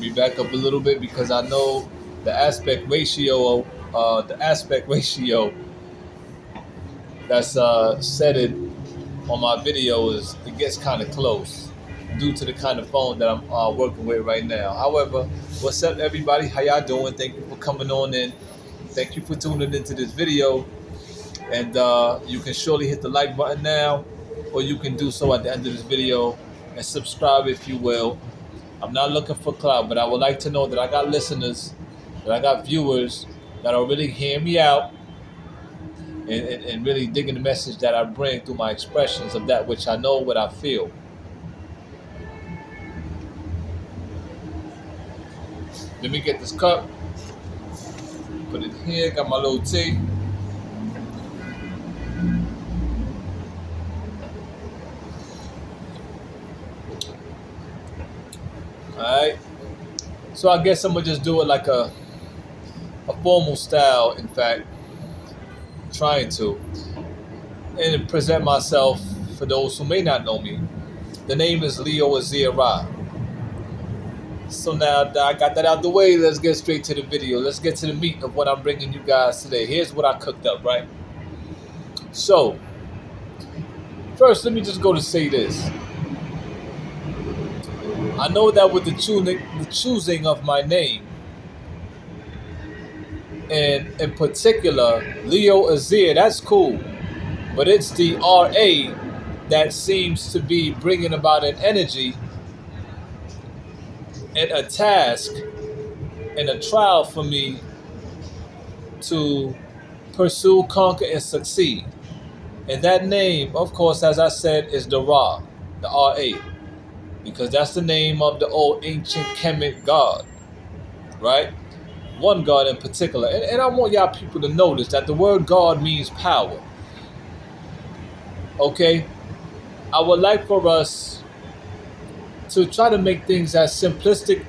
me back up a little bit because I know the aspect ratio that's set it on my videos, it gets kind of close due to the kind of phone that I'm working with right now. However, what's up, everybody? How y'all doing? Thank you for coming on in. Thank you for tuning into this video. And you can surely hit the like button now, or you can do so at the end of this video and subscribe if you will. I'm not looking for clout, but I would like to know that I got listeners, that I got viewers that are really hearing me out and really digging the message that I bring through my expressions of that which I know, what I feel. Let me get this cup, put it here, got my little tea. Alright. So I guess I'm gonna just do it like a formal style, in fact, trying to. And present myself for those who may not know me. The name is Leo Azir. So now that I got that out the way, let's get straight to the video. Let's get to the meat of what I'm bringing you guys today. Here's what I cooked up, right? So, first, let me just go to say this. I know that with the choosing of my name, and in particular, Leo Azir, that's cool. But it's the RA that seems to be bringing about an energy and a task and a trial for me to pursue, conquer, and succeed. And that name, of course, as I said, is the Ra, the RA, because that's the name of the old ancient Kemet god, right? One god in particular. And I want y'all people to notice that the word God means power. Okay? I would like for us to try to make things as simplistic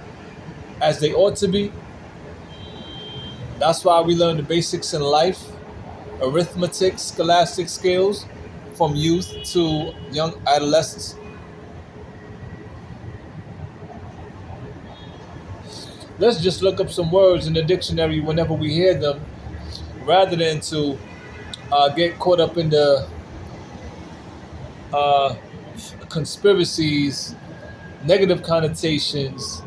as they ought to be. That's why we learn the basics in life, arithmetic, scholastic skills, from youth to young adolescents. Let's just look up some words in the dictionary whenever we hear them, rather than to get caught up in the uh, conspiracies, negative connotations,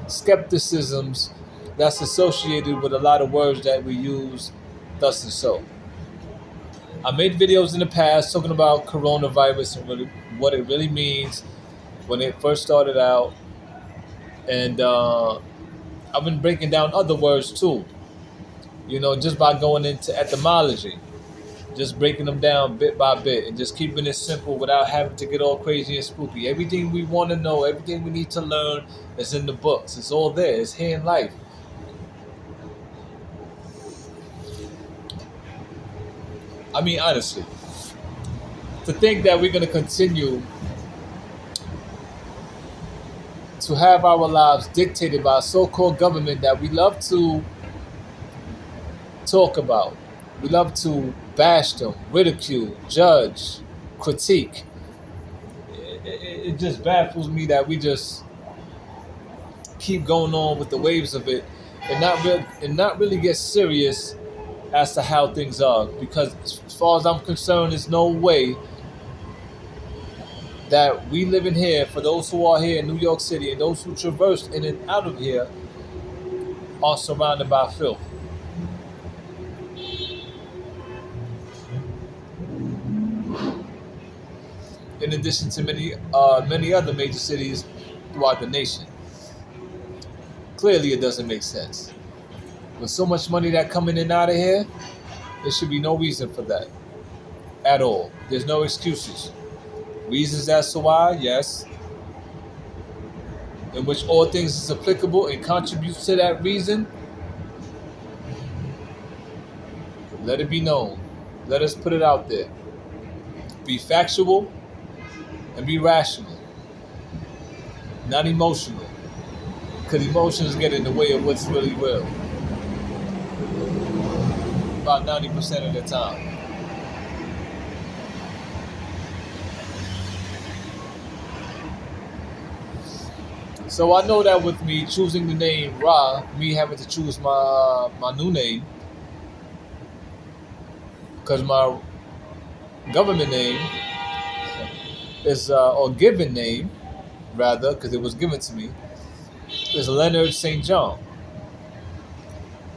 skepticisms that's associated with a lot of words that we use, thus and so. I made videos in the past talking about coronavirus and really, what it really means when it first started out. And I've been breaking down other words too, just by going into etymology, just breaking them down bit by bit and just keeping it simple without having to get all crazy and spooky. Everything we want to know, everything we need to learn is in the books. It's all there. It's here in life. I mean, honestly, to think that we're going to continue to have our lives dictated by a so-called government that we love to talk about, we love to bash them, ridicule, judge, critique. It just baffles me that we just keep going on with the waves of it and not really get serious as to how things are. Because as far as I'm concerned, there's no way that we live in here, for those who are here in New York City and those who traverse in and out of here, are surrounded by filth. In addition to many other major cities throughout the nation. Clearly, it doesn't make sense. With so much money that coming in and out of here, there should be no reason for that at all. There's no excuses. Reasons as to why, yes, in which all things is applicable and contributes to that reason. Let it be known. Let us put it out there. Be factual and be rational, not emotional, because emotions get in the way of what's really real about 90% of the time. So I know that with me choosing the name Ra, me having to choose my new name, because my government name is or given name rather, because it was given to me, is Leonard St. John.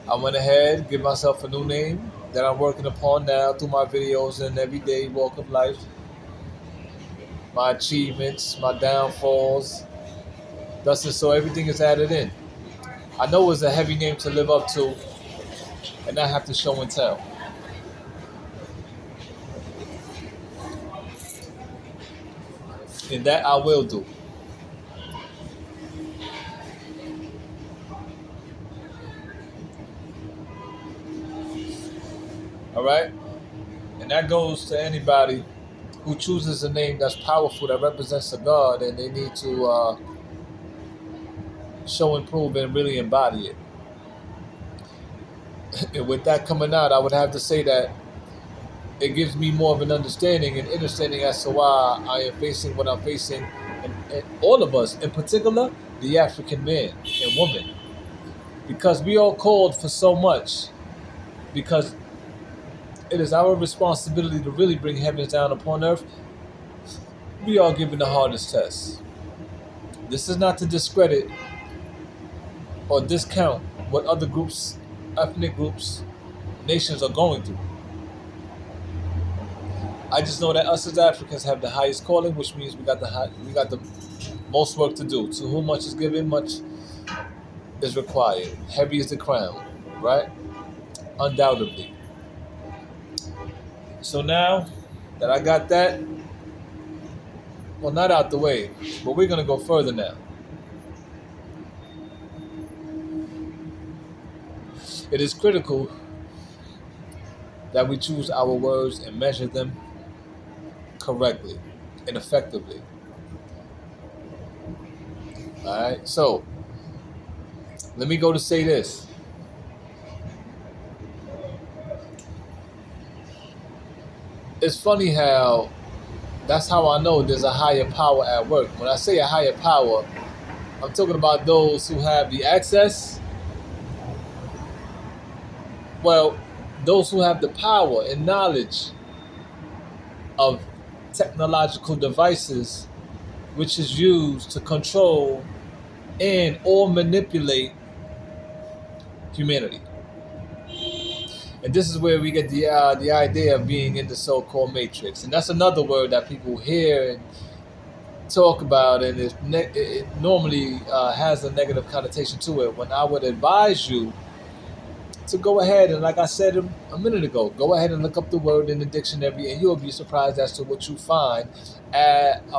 I went ahead, give myself a new name that I'm working upon now through my videos and everyday walk of life, my achievements, my downfalls. Thus, and so everything is added in. I know it's a heavy name to live up to, and I have to show and tell. And that I will do. All right? And that goes to anybody who chooses a name that's powerful, that represents a God, and they need to show and prove and really embody it. And with that coming out, I would have to say that it gives me more of an understanding and understanding as to why I am facing what I'm facing, and all of us, in particular, the African man and woman, because we are called for so much, because it is our responsibility to really bring heaven down upon earth. We are given the hardest test. This is not to discredit or discount what other groups, ethnic groups, nations are going through. I just know that us as Africans have the highest calling, which means we got the most work to do. To whom much is given, much is required. Heavy is the crown, right? Undoubtedly. So now that I got that, well, not out the way, but we're gonna go further now. It is critical that we choose our words and measure them correctly and effectively. All right. So let me go to say this. It's funny how that's how I know there's a higher power at work. When I say a higher power, I'm talking about those who have the access. Well, those who have the power and knowledge of technological devices, which is used to control and or manipulate humanity. And this is where we get the idea of being in the so-called matrix, and that's another word that people hear and talk about, and it normally has a negative connotation to it. When I would advise you to go ahead and, like I said a minute ago, go ahead and look up the word in the dictionary, and you'll be surprised as to what you find,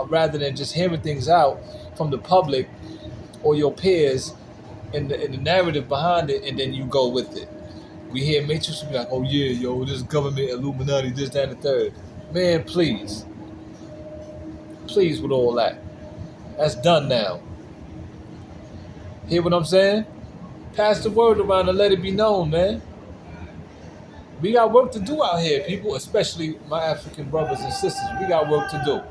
rather than just hearing things out from the public or your peers in the narrative behind it, and then you go with it. We hear Matrix, we be like, oh yeah, yo, this government, Illuminati, this, that, and the third. Man, please. Please with all that. That's done now. Hear what I'm saying? Pass the word around and let it be known, man. We got work to do out here, people, especially my African brothers and sisters. We got work to do.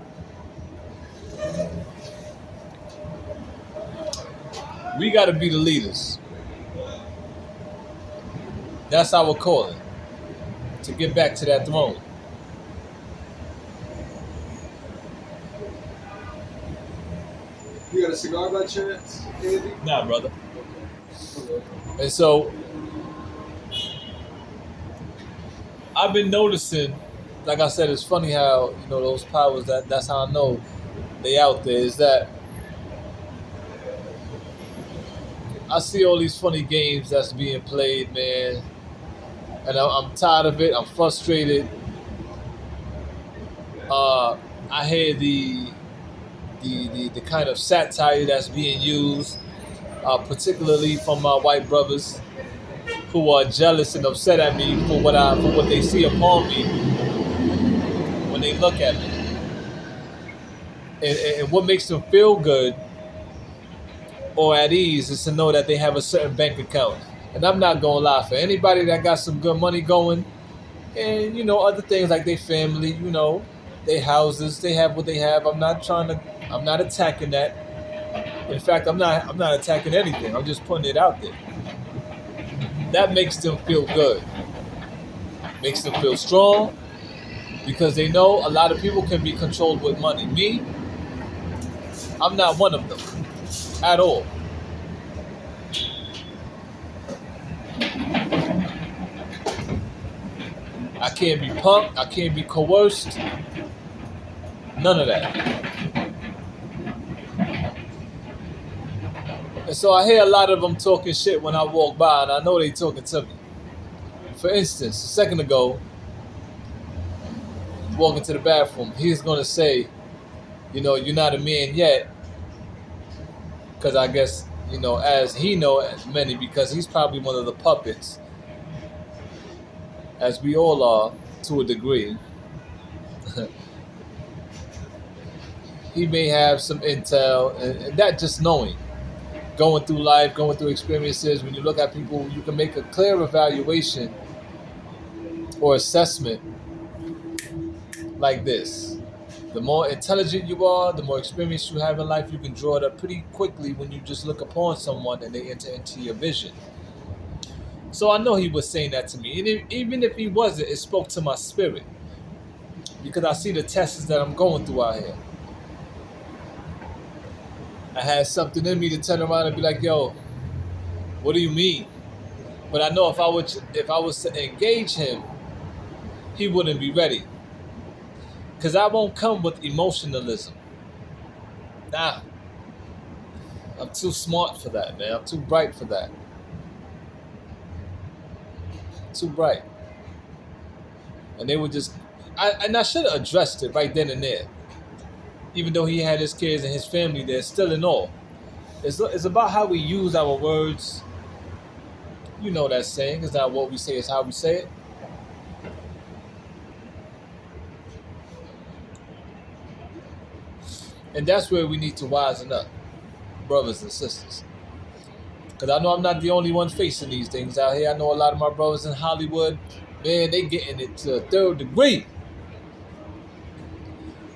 We got to be the leaders. That's our calling, to get back to that throne. You got a cigar by chance, Andy? Nah, brother. And so I've been noticing, like I said, it's funny how, those powers, that's how I know they out there, is that I see all these funny games that's being played, man, and I'm tired of it. I'm frustrated. I hear the kind of satire that's being used, particularly from my white brothers who are jealous and upset at me for what they see upon me when they look at me, and what makes them feel good or at ease is to know that they have a certain bank account. And I'm not gonna lie, for anybody that got some good money going, and other things like their family, their houses, they have what they have. I'm not attacking that. In fact, I'm not attacking anything. I'm just putting it out there. That makes them feel good. Makes them feel strong because they know a lot of people can be controlled with money. Me, I'm not one of them at all. I can't be punked. I can't be coerced. None of that. And so I hear a lot of them talking shit when I walk by, and I know they talking to me. For instance, a second ago, walking to the bathroom, he's gonna say, you're not a man yet, because I guess, as he know many, because he's probably one of the puppets, as we all are to a degree. He may have some intel, and that just knowing, going through life, going through experiences. When you look at people, you can make a clear evaluation or assessment like this. The more intelligent you are, the more experience you have in life, you can draw it up pretty quickly when you just look upon someone and they enter into your vision. So I know he was saying that to me. And even if he wasn't, it spoke to my spirit. Because I see the tests that I'm going through out here. I had something in me to turn around and be like, yo, what do you mean? But I know if I was to engage him, he wouldn't be ready. Because I won't come with emotionalism. Nah. I'm too smart for that, man. I'm too bright for that. Too bright. And they would just... I should have addressed it right then and there. Even though he had his kids and his family there, still in all. It's about how we use our words. You know that saying. It's not what we say, it's how we say it. And that's where we need to wisen up, brothers and sisters. Because I know I'm not the only one facing these things out here. I know a lot of my brothers in Hollywood, man, they getting it to a third degree.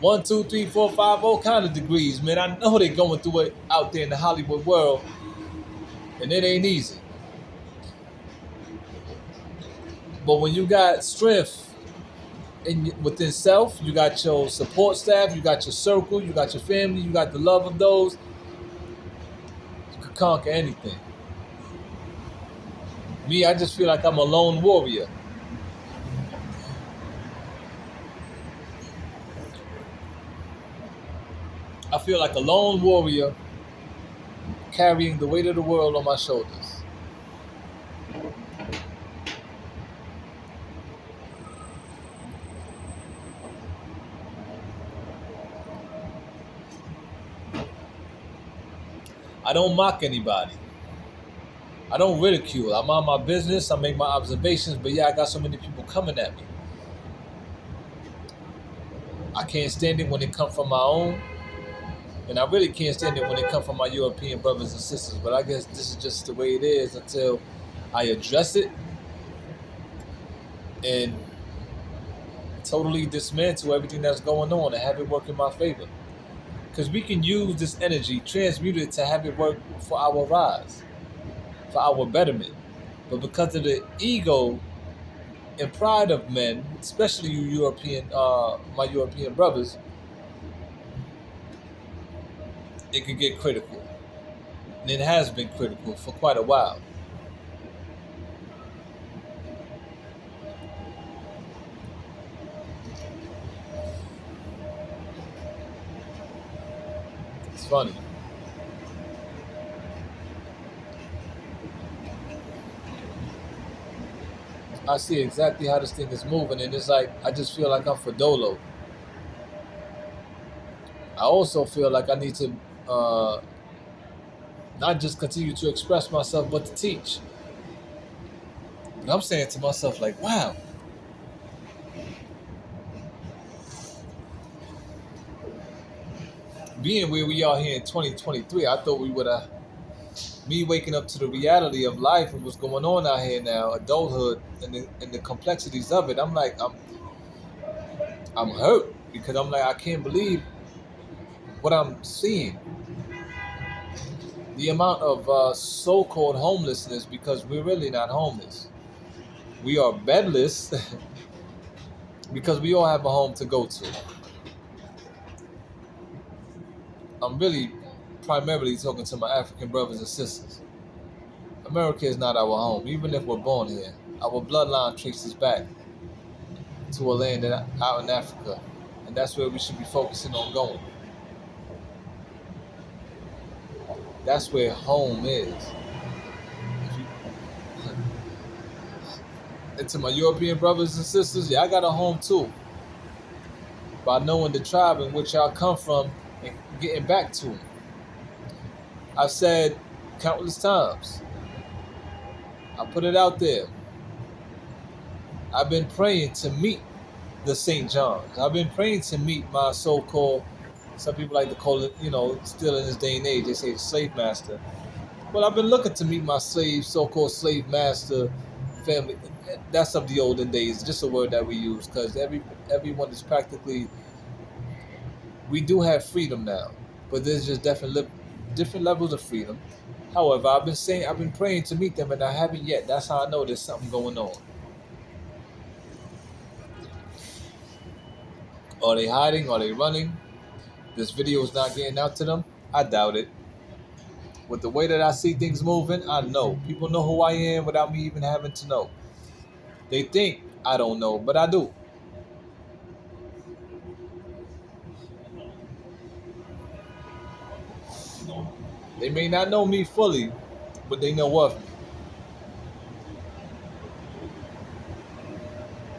1, 2, 3, 4, 5, all kind of degrees, man. I know they going through it out there in the Hollywood world, and it ain't easy. But when you got strength within self, you got your support staff, you got your circle, you got your family, you got the love of those, you can conquer anything. Me, I just feel like I'm a lone warrior. I feel like a lone warrior carrying the weight of the world on my shoulders. I don't mock anybody. I don't ridicule. I'm on my business. I make my observations. But yeah, I got so many people coming at me. I can't stand it when it comes from my own. And I really can't stand it when it comes from my European brothers and sisters. But I guess this is just the way it is until I address it and totally dismantle everything that's going on and have it work in my favor. Because we can use this energy, transmute it to have it work for our rise, for our betterment. But because of the ego and pride of men, especially you European, my European brothers, it could get critical. And it has been critical for quite a while. It's funny. I see exactly how this thing is moving, and it's like I just feel like I'm Fedolo. I also feel like I need to not just continue to express myself, but to teach. And I'm saying to myself, like, wow, being where we are here in 2023, I thought we would have. Me waking up to the reality of life and what's going on out here now, adulthood, and the complexities of it. I'm like, I'm hurt because I'm like, I can't believe what I'm seeing. the amount of so-called homelessness, because we're really not homeless. We are bedless because we all have a home to go to. I'm really primarily talking to my African brothers and sisters. America is not our home, even if we're born here. Our bloodline traces back to a land out in Africa, and that's where we should be focusing on going. That's where home is. If you, and to my European brothers and sisters, yeah, I got a home too. By knowing the tribe in which y'all come from and getting back to it. I've said countless times. I put it out there. I've been praying to meet the St. John's. I've been praying to meet my so-called, some people like to call it, still in this day and age, they say the slave master. Well, I've been looking to meet my so-called slave master family. That's of the olden days, just a word that we use, because everyone is practically, we do have freedom now, but there's just different levels of freedom. However, I've been praying to meet them, and I haven't yet. That's how I know there's something going on. Are they hiding? Are they running? This video is not getting out to them? I doubt it. With the way that I see things moving, I know. People know who I am without me even having to know. They think I don't know, but I do. They may not know me fully, but they know of me.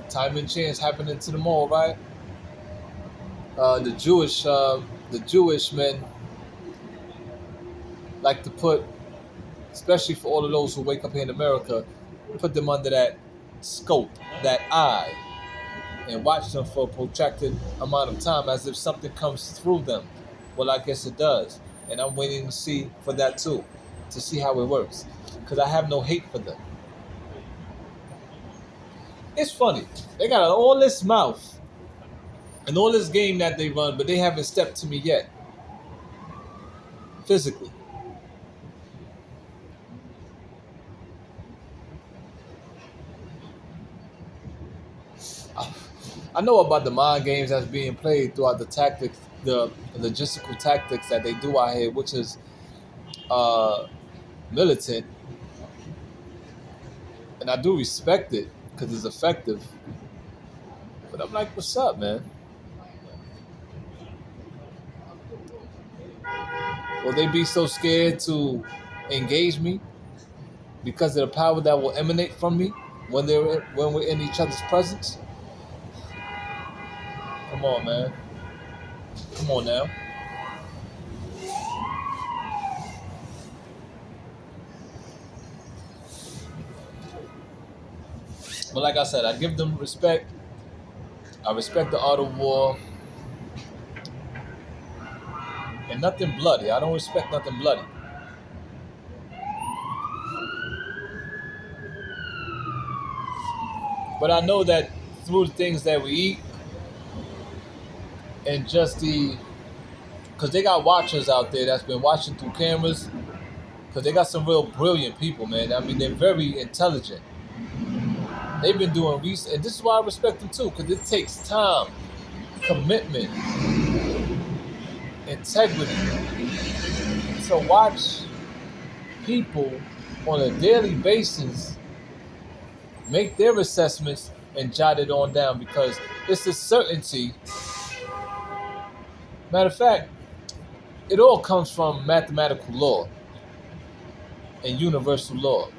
Time and chance happening to them all, right? The Jewish men like to put, especially for all of those who wake up here in America, put them under that scope, that eye, and watch them for a protracted amount of time as if something comes through them. Well, I guess it does. And I'm waiting to see for that too, to see how it works. Because I have no hate for them. It's funny. They got all this mouth and all this game that they run, but they haven't stepped to me yet. Physically. I know about the mind games that's being played throughout the tactics, the logistical tactics that they do out here, which is militant. And I do respect it because it's effective. But I'm like, what's up, man? Will they be so scared to engage me because of the power that will emanate from me when we're in each other's presence? Come on, man. Come on now. But like I said, I give them respect. I respect the art of war. And nothing bloody. I don't respect nothing bloody. But I know that through the things that we eat and just because they got watchers out there that's been watching through cameras, because they got some real brilliant people, man. I mean, they're very intelligent. They've been doing research, and this is why I respect them too, because it takes time, commitment, integrity to watch people on a daily basis make their assessments and jot it on down, because it's a certainty. Matter of fact, it all comes from mathematical law and universal law,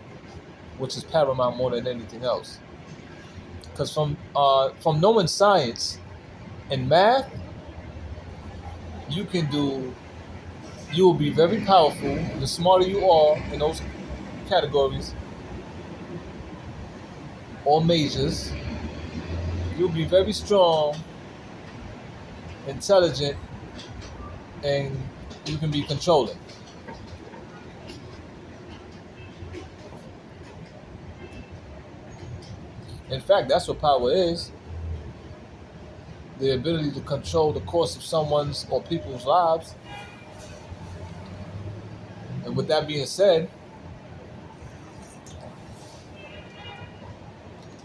which is paramount more than anything else. Because from knowing science and math, you will be very powerful. The smarter you are in those categories or majors, you'll be very strong, intelligent, and you can be controlling. In fact, that's what power is. The ability to control the course of someone's or people's lives. And with that being said,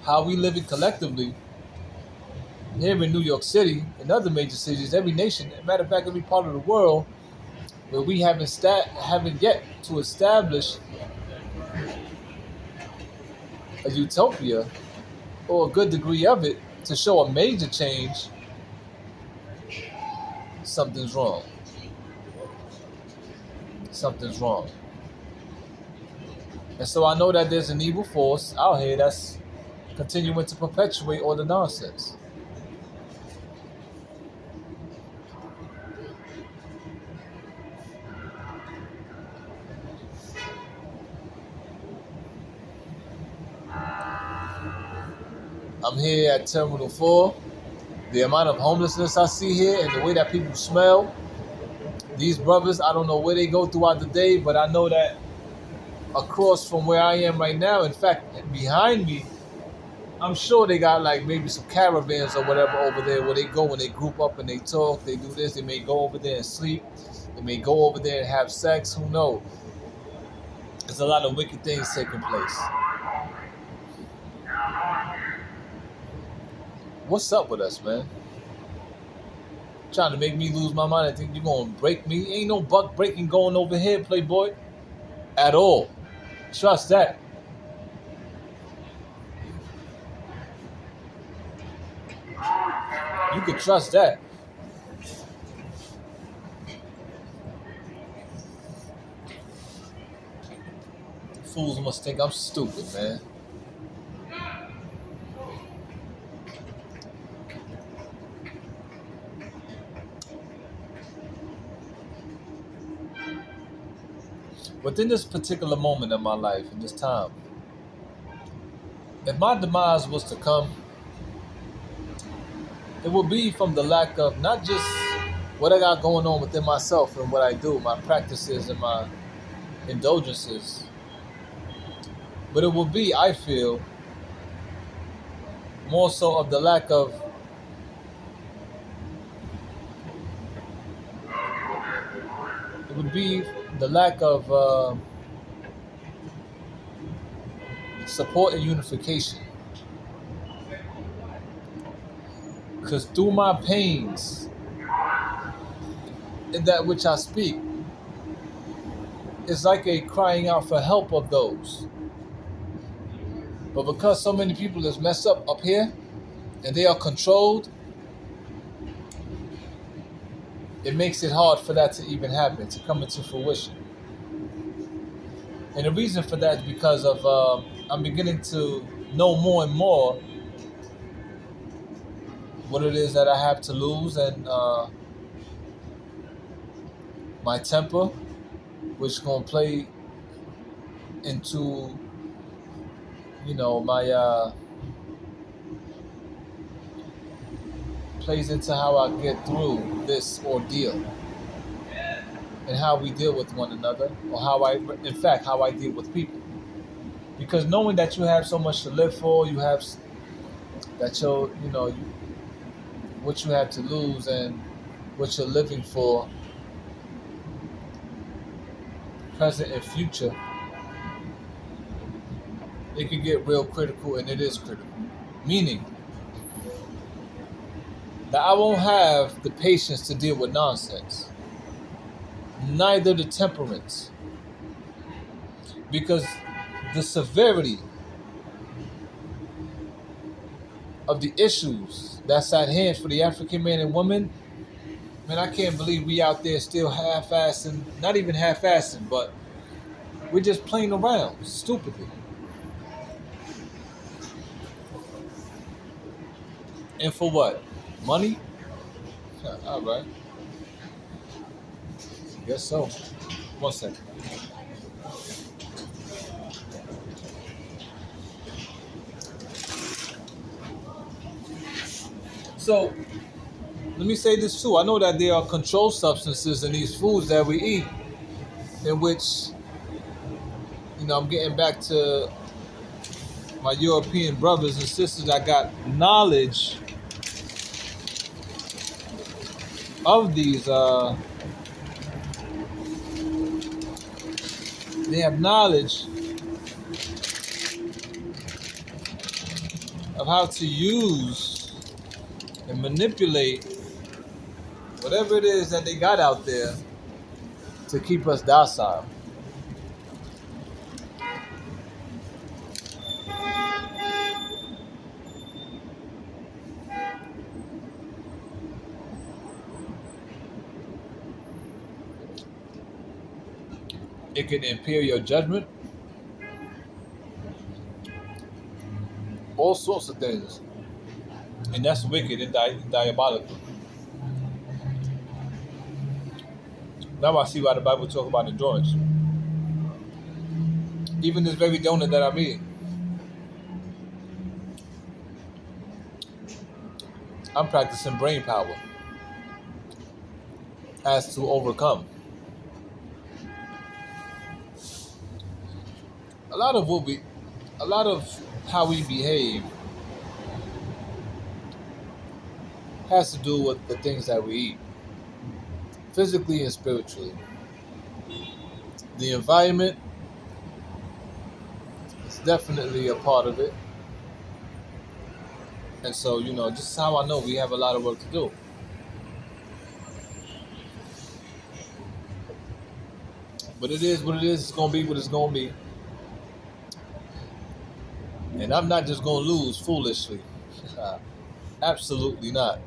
how we living collectively here in New York City and other major cities, every nation, matter of fact, every part of the world, where we haven't yet to establish a utopia or a good degree of it to show a major change, something's wrong. Something's wrong. And so I know that there's an evil force out here that's continuing to perpetuate all the nonsense. I'm here at Terminal 4. The amount of homelessness I see here and the way that people smell, these brothers, I don't know where they go throughout the day, but I know that across from where I am right now, in fact, behind me, I'm sure they got like maybe some caravans or whatever over there where they go and they group up and they talk, they do this, they may go over there and sleep, they may go over there and have sex, who knows? There's a lot of wicked things taking place. What's up with us, man? Trying to make me lose my mind. I think you're gonna break me. Ain't no buck breaking going over here, Playboy. At all. Trust that. You can trust that. Fools must think I'm stupid, man. Within this particular moment in my life, in this time, if my demise was to come, it would be from the lack of not just what I got going on within myself and what I do, my practices and my indulgences, but it will be, I feel, more so of the lack of it would be the lack of support and unification. Because through my pains in that which I speak, it's like a crying out for help of those. But because so many people is messed up here and they are controlled, it makes it hard for that to even happen, to come into fruition. And the reason for that is because of I'm beginning to know more and more what it is that I have to lose, and my temper, which is going to play into, my plays into how I get through this ordeal and how we deal with one another, or how I deal with people. Because knowing that you have so much to live for, you have that what you have to lose and what you're living for, present and future, it can get real critical, and it is critical. Meaning that I won't have the patience to deal with nonsense, neither the temperance, because the severity of the issues that's at hand for the African man and woman, man, I can't believe we out there still half-assing, not even half-assing, but we're just playing around stupidly. And for what? Money? All right. Guess so. 1 second. So, let me say this too. I know that there are controlled substances in these foods that we eat, in which, I'm getting back to my European brothers and sisters that got knowledge of these they have knowledge of how to use and manipulate whatever it is that they got out there to keep us docile. It can impair your judgment, all sorts of things. And that's wicked and diabolical. Now I see why the Bible talks about endurance. Even this very donut that I'm eating, I'm practicing brain power as to overcome. A lot of how we behave has to do with the things that we eat, physically and spiritually. The environment is definitely a part of it. And so, just how I know we have a lot of work to do. But it is what it is. It's going to be what it's going to be. And I'm not just going to lose foolishly. Absolutely not.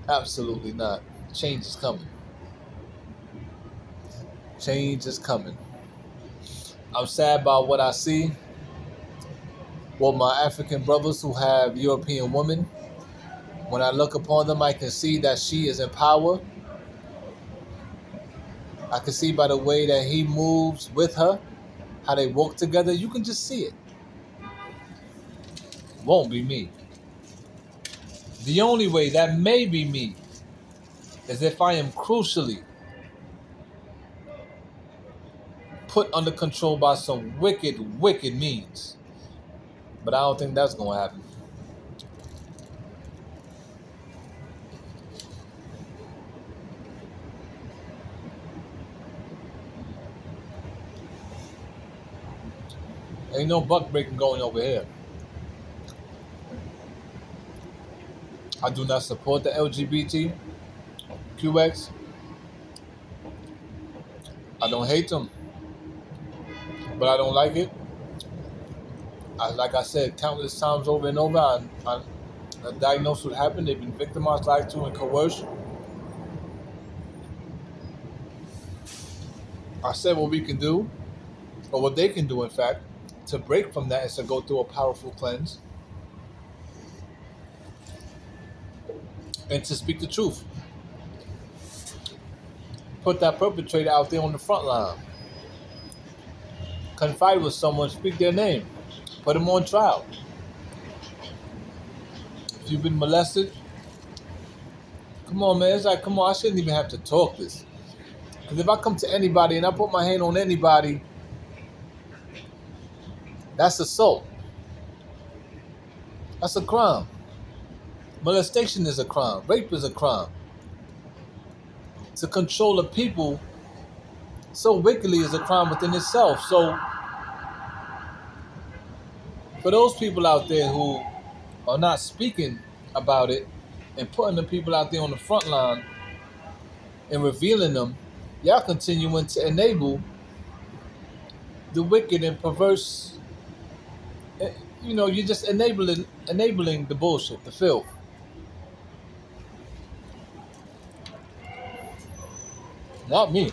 Absolutely not. Change is coming. Change is coming. I'm sad about what I see. Well, my African brothers who have European women, when I look upon them, I can see that she is in power. I can see by the way that he moves with her, how they work together. You can just see it. Won't be me. The only way that may be me is if I am crucially put under control by some wicked, wicked means. But I don't think that's going to happen. Ain't no buck breaking going over here. I do not support the LGBTQX. I don't hate them, but I don't like it. Like I said, countless times over and over, a diagnosis would happen. They've been victimized, lied to, and coerced. I said what we can do, or what they can do, in fact, to break from that is to go through a powerful cleanse and to speak the truth. Put that perpetrator out there on the front line. Confide with someone, speak their name. Put them on trial. If you've been molested, come on, man. It's like, come on, I shouldn't even have to talk this. Because if I come to anybody and I put my hand on anybody, that's assault. That's a crime. Molestation is a crime. Rape is a crime. To control the people so wickedly is a crime within itself. So, for those people out there who are not speaking about it and putting the people out there on the front line and revealing them, y'all continuing to enable the wicked and perverse. You're just enabling the bullshit, the filth. Not me.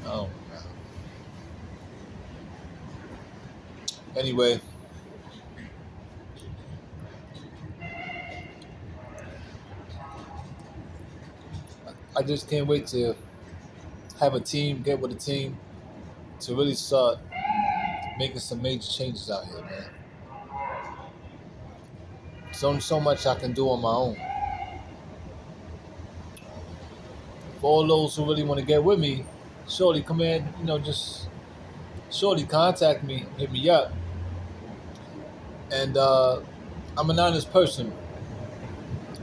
Oh. Anyway, I just can't wait to have a team, get with a team, to really start making some major changes out here, man. There's only so much I can do on my own. For all those who really want to get with me, surely come in, just surely contact me, hit me up. And I'm an honest person.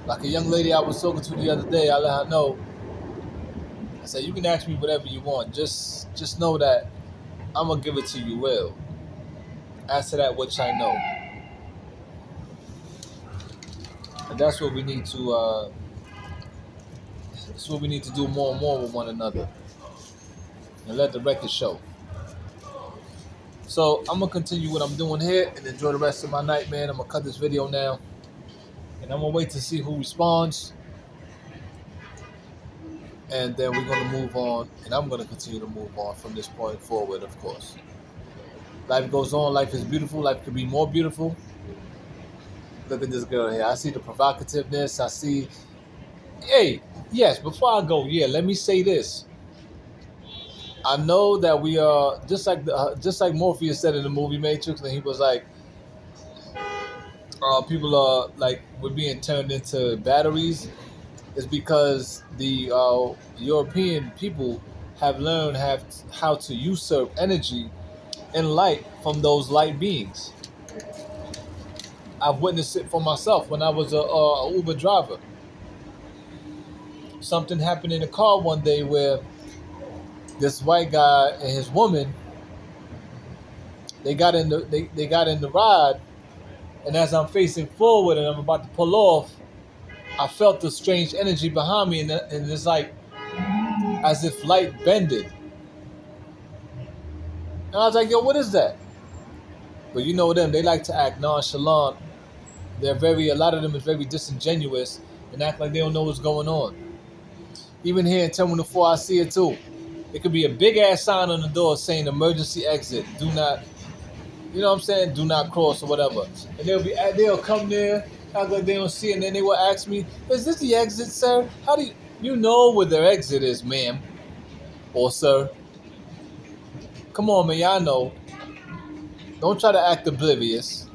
Like a young lady I was talking to the other day, I let her know. I said, you can ask me whatever you want. Just know that I'm gonna give it to you well. Ask to that which I know. And that's what we need to that's what we need to do more and more with one another. And let the record show. So I'm gonna continue what I'm doing here and enjoy the rest of my night, man. I'm gonna cut this video now. And I'm gonna wait to see who responds. And then we're gonna move on. And I'm gonna continue to move on from this point forward, of course. Life goes on, life is beautiful, life could be more beautiful. Look at this girl here. I see the provocativeness. I see. Hey, yes, before I go, let me say this. I know that we are just like Morpheus said in the movie Matrix, and he was like, people are like we're being turned into batteries. Is because the European people have learned how to usurp energy and light from those light beings. I've witnessed it for myself when I was a Uber driver. Something happened in the car one day where this white guy and his woman they got in the ride, and as I'm facing forward and I'm about to pull off, I felt the strange energy behind me, and it's like as if light bended. And I was like, yo, what is that? But you know them, they like to act nonchalant. A lot of them is very disingenuous and act like they don't know what's going on. Even here in Terminal 4, I see it too. It could be a big ass sign on the door saying emergency exit. Do not, what I'm saying? Do not cross or whatever. And they'll come there, act like they don't see it, and then they will ask me, is this the exit, sir? How do you know where their exit is, ma'am? Or sir? Come on, man, y'all know. Don't try to act oblivious.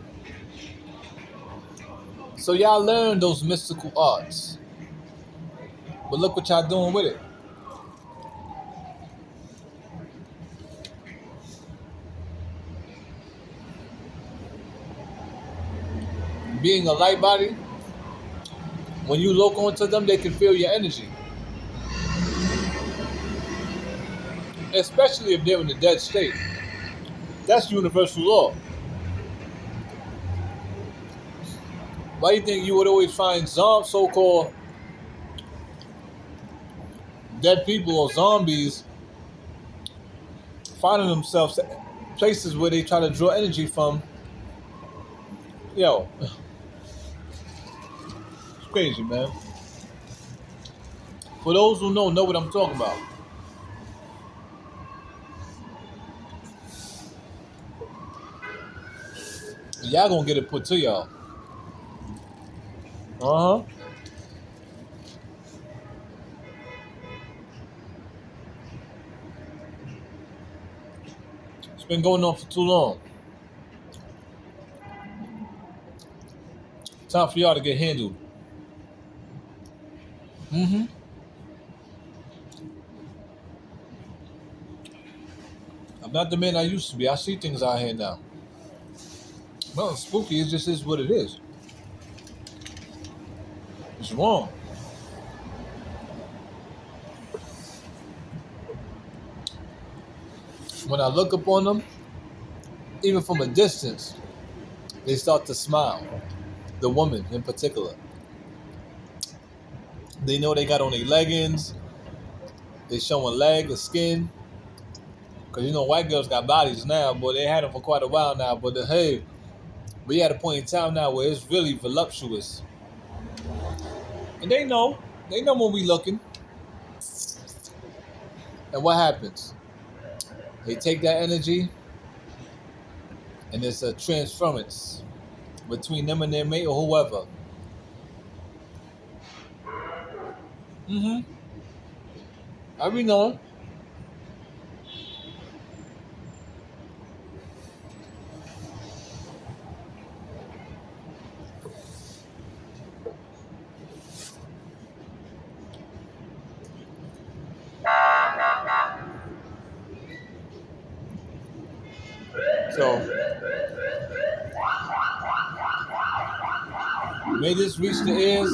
So y'all learn those mystical arts. But look what y'all doing with it. Being a light body, when you look onto them, they can feel your energy. Especially if they're in a dead state. That's universal law. Why do you think you would always find so-called dead people or zombies finding themselves at places where they try to draw energy from? Yo, it's crazy, man. For those who know what I'm talking about. Y'all gonna get it put to y'all. Uh-huh. It's been going on for too long. Time for y'all to get handled. Mm-hmm. I'm not the man I used to be. I see things out here now. Well, it's spooky. It just is what it is. It's wrong. When I look upon them, even from a distance, they start to smile. The woman in particular. They know they got on their leggings. They showing leg and skin. Because white girls got bodies now, but they had them for quite a while now. But hey, we at a point in time now where it's really voluptuous. And they know when we looking. And what happens? They take that energy, and it's a transference between them and their mate or whoever. Mm-hmm. I be knowing. So may this reach the ears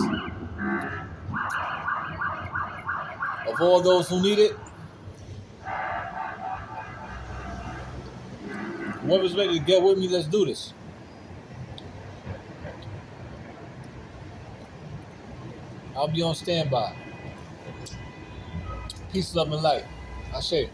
of all those who need it. Whoever's ready to get with me, let's do this. I'll be on standby. Peace, love, and light. I say.